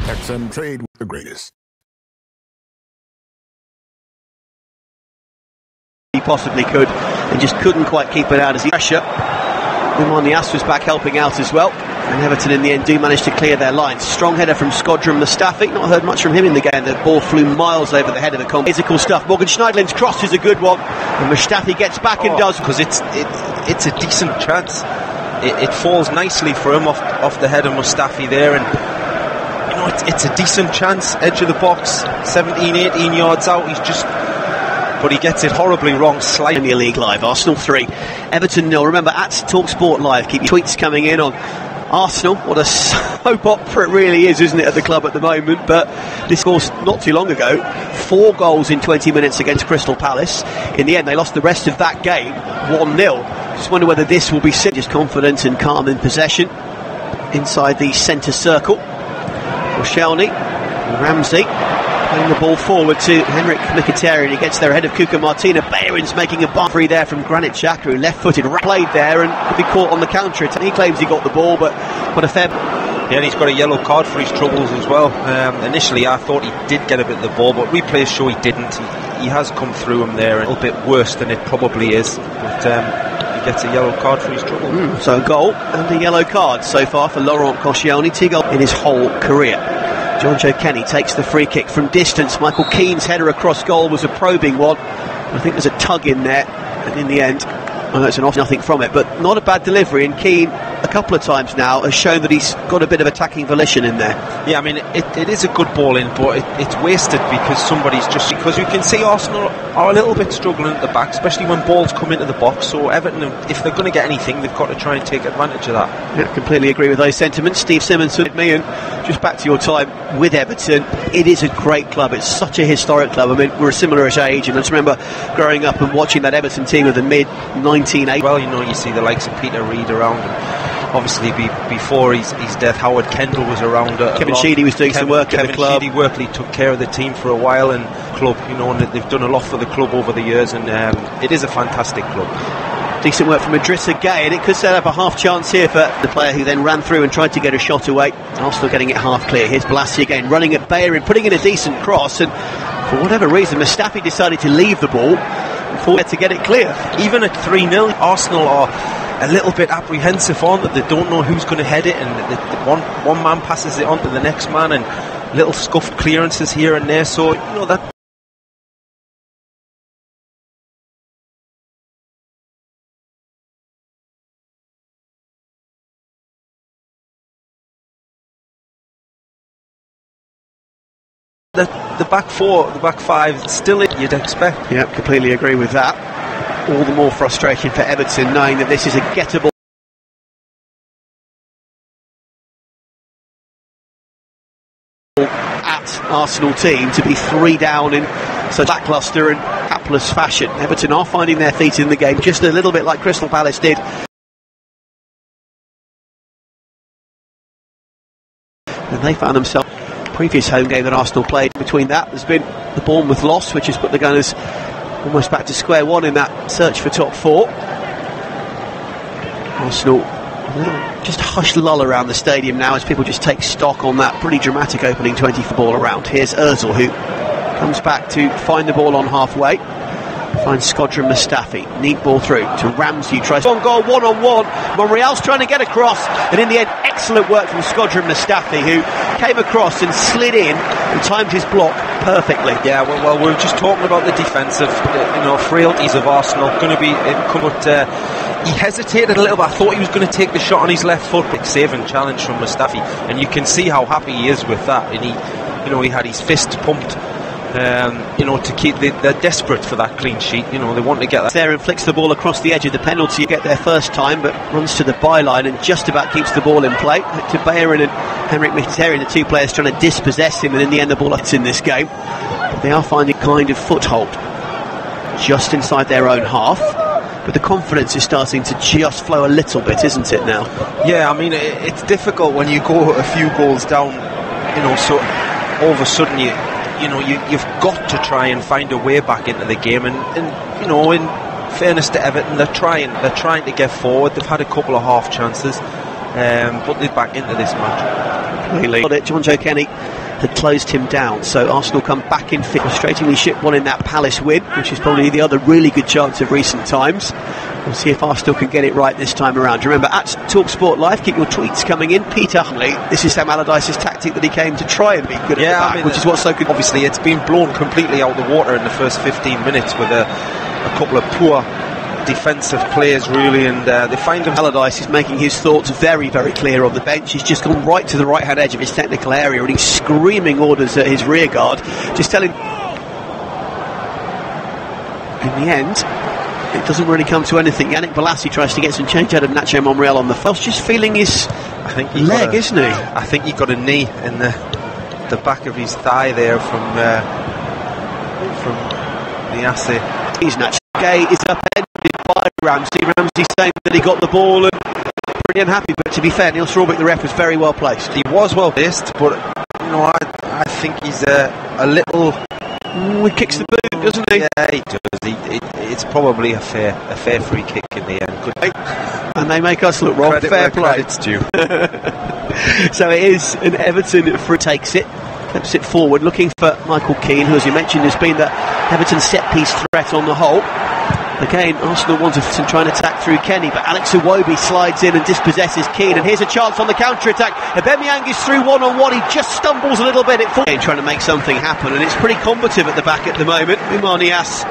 XM trade with the greatest. He possibly could, and just couldn't quite keep it out as he pressure. Munias was back helping out as well, and Everton in the end do manage to clear their lines. Strong header from Skodran Mustafi. Not heard much from him in the game. The ball flew miles over the head of the physical stuff. Morgan Schneidlin's cross is a good one, and Mustafi gets back and does, because it's a decent chance. It falls nicely for him off the head of Mustafi there, and it's a decent chance, edge of the box, 17-18 yards out. But he gets it horribly wrong. Premier League Live, Arsenal 3, Everton 0. Remember, at TalkSport Live, keep your tweets coming in on Arsenal. What a soap opera it really is, isn't it, at the club at the moment? But this, of course, not too long ago, 4 goals in 20 minutes against Crystal Palace. In the end, they lost the rest of that game 1-0. Just wonder whether this will be just confident and calm in possession inside the centre circle. Koscielny, Ramsey playing the ball forward to Henrik Mkhitaryan. He gets there ahead of Kuka Martina. Bayern's making a bar free there from Granit Xhaka, who left-footed played there and could be caught on the counter. He claims he got the ball, but what a fair... Yeah, and he's got a yellow card for his troubles as well. Initially I thought he did get a bit of the ball, but replays show he didn't. He has come through him there a little bit worse than it probably is, but he gets a yellow card for his trouble. So a goal and a yellow card so far for Laurent Koscielny. 2 goals in his whole career. John Joe Kenny takes the free kick from distance. Michael Keane's header across goal was a probing one. I think there's a tug in there, and in the end, I know it's nothing from it, but not a bad delivery. And Keane, a couple of times now, has shown that he's got a bit of attacking volition in there. Yeah, I mean, it is a good ball in, but it's wasted because you can see Arsenal are a little bit struggling at the back, especially when balls come into the box. So Everton, if they're going to get anything, they've got to try and take advantage of that. Yeah, completely agree with those sentiments. Steve Simmons with me, and just back to your time with Everton, it is a great club. It's such a historic club. I mean, we're a similar-ish age, and I just remember growing up and watching that Everton team of the mid-1980s. Well, you see the likes of Peter Reid around, and obviously before his death, Howard Kendall was around. Kevin Sheedy was doing some work at the club. Kevin Sheedy worked, took care of the team for a while, and club, and they've done a lot for the club over the years, and it is a fantastic club. Decent work from Idrissa Gueye, and it could set up a half chance here for the player who then ran through and tried to get a shot away. Arsenal getting it half clear. Here's Blassie again, running at Bayern, putting in a decent cross, and for whatever reason, Mustafi decided to leave the ball to get it clear. Even at 3-0, Arsenal are a little bit apprehensive on that. They don't know who's going to head it, and one man passes it on to the next man, and little scuffed clearances here and there. So that. The back four, the back five, still you'd expect. Yeah, completely agree with that. All the more frustration for Everton, knowing that this is a gettable at Arsenal team to be 3 down in such lacklustre and hapless fashion. Everton are finding their feet in the game, just a little bit like Crystal Palace did. And they found themselves previous home game that Arsenal played. Between that, there's been the Bournemouth loss, which has put the Gunners almost back to square one in that search for top 4. Arsenal, a little just hushed lull around the stadium now as people just take stock on that pretty dramatic opening 20 for ball around. Here's Ozil, who comes back to find the ball on halfway. Finds Skodran Mustafi. Neat ball through to Ramsey. Tries on goal, one-on-one. Monreal's trying to get across, and in the end, excellent work from Skodran Mustafi, who came across and slid in and timed his block perfectly. Yeah, well, we were just talking about the defensive, frailties of Arsenal. He hesitated a little bit. I thought he was going to take the shot on his left foot. Big save and challenge from Mustafi, and you can see how happy he is with that. And he had his fist pumped. To keep they're desperate for that clean sheet. They want to get that there and flicks the ball across the edge of the penalty. Get there first time, but runs to the byline and just about keeps the ball in play. To Bayern and Henrik Mkhitaryan, the 2 players trying to dispossess him, and in the end the ball is in this game. But they are finding kind of foothold just inside their own half. But the confidence is starting to just flow a little bit, isn't it now? Yeah, I mean, it's difficult when you go a few goals down. So all of a sudden you've got to try and find a way back into the game, and in fairness to Everton, they're trying to get forward. They've had a couple of half chances, but they're back into this match. Completely. John Joe Kenny had closed him down, so Arsenal come back in fit. Frustratingly shipped one in that Palace win, which is probably the other really good chance of recent times. We'll see if Arsenal can get it right this time around. Remember, at TalkSport Live, keep your tweets coming in. Peter Huntley, this is Sam Allardyce's tactic that he came to try and be good at the back, which is what's so good. Obviously, it's been blown completely out of the water in the first 15 minutes with a couple of poor defensive players, really, and they find him. Allardyce is making his thoughts very, very clear on the bench. He's just gone right to the right-hand edge of his technical area and he's screaming orders at his rear guard, just telling. In the end, it doesn't really come to anything. Yannick Bolasie tries to get some change out of Nacho Monreal on the first, just feeling his leg, isn't he? I think he got a knee in the back of his thigh there from the assay. He's naturally gay, is upended by Ramsey. Ramsey saying that he got the ball and pretty unhappy, but to be fair, Neil Strawbeck, the ref, was very well placed. He was well placed, but I think he's a little. He kicks the boot, doesn't he? Yeah, he does. It's probably a fair free kick in the end. And they make us look wrong. Credit fair play. It's due. So it is an Everton free takes it. Clips it forward, looking for Michael Keane, who, as you mentioned, has been the Everton set-piece threat on the whole. Again, Arsenal want to try and attack through Kenny, but Alex Iwobi slides in and dispossesses Keane, and here's a chance on the counter-attack. Aubameyang is through one-on-one, he just stumbles a little bit. Trying to make something happen, and it's pretty combative at the back at the moment. Oumar Niasse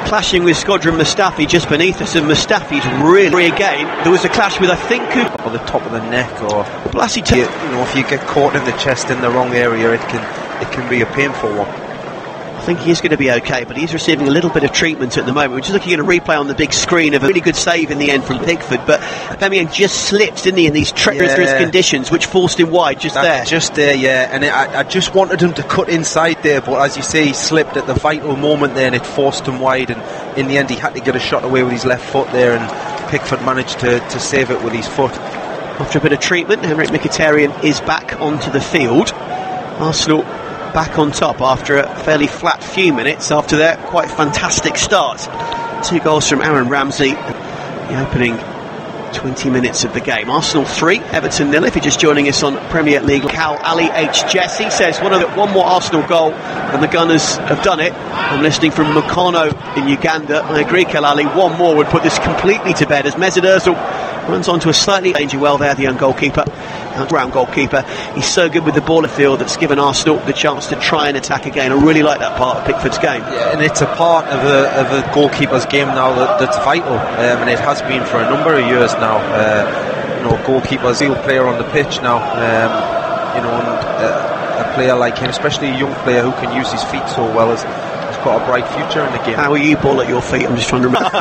clashing with Skodran Mustafi just beneath us, and Mustafi's really again. There was a clash with, I think, or the top of the neck, or Bolasie. If you get caught in the chest in the wrong area, it can be a painful one. I think he is going to be okay, but he's receiving a little bit of treatment at the moment. We're just looking at a replay on the big screen of a really good save in the end from Pickford, but Aubameyang just slipped, didn't he, in these treacherous conditions, which forced him wide just there, yeah. And I just wanted him to cut inside there, but as you say, he slipped at the vital moment there, and it forced him wide, and in the end he had to get a shot away with his left foot there, and Pickford managed to save it with his foot. After a bit of treatment, Henrik Mkhitaryan is back onto the field. Arsenal back on top after a fairly flat few minutes after their quite fantastic start. 2 goals from Aaron Ramsey, the opening 20 minutes of the game. Arsenal 3, Everton 0. If you're just joining us on Premier League, Cal Ali H. Jesse says one more Arsenal goal and the Gunners have done it. I'm listening from Mukono in Uganda. I agree, Cal Ali, one more would put this completely to bed as Mesut Ozil runs onto a slightly danger well there, the young goalkeeper, ground goalkeeper. He's so good with the ball of field that's given Arsenal the chance to try and attack again. I really like that part of Pickford's game. Yeah, and it's a part of a goalkeeper's game now that's vital, and it has been for a number of years now. Goalkeepers, real player on the pitch now, and a player like him, especially a young player who can use his feet so well, has got a bright future in the game. How are you, ball at your feet? I'm just trying to remember.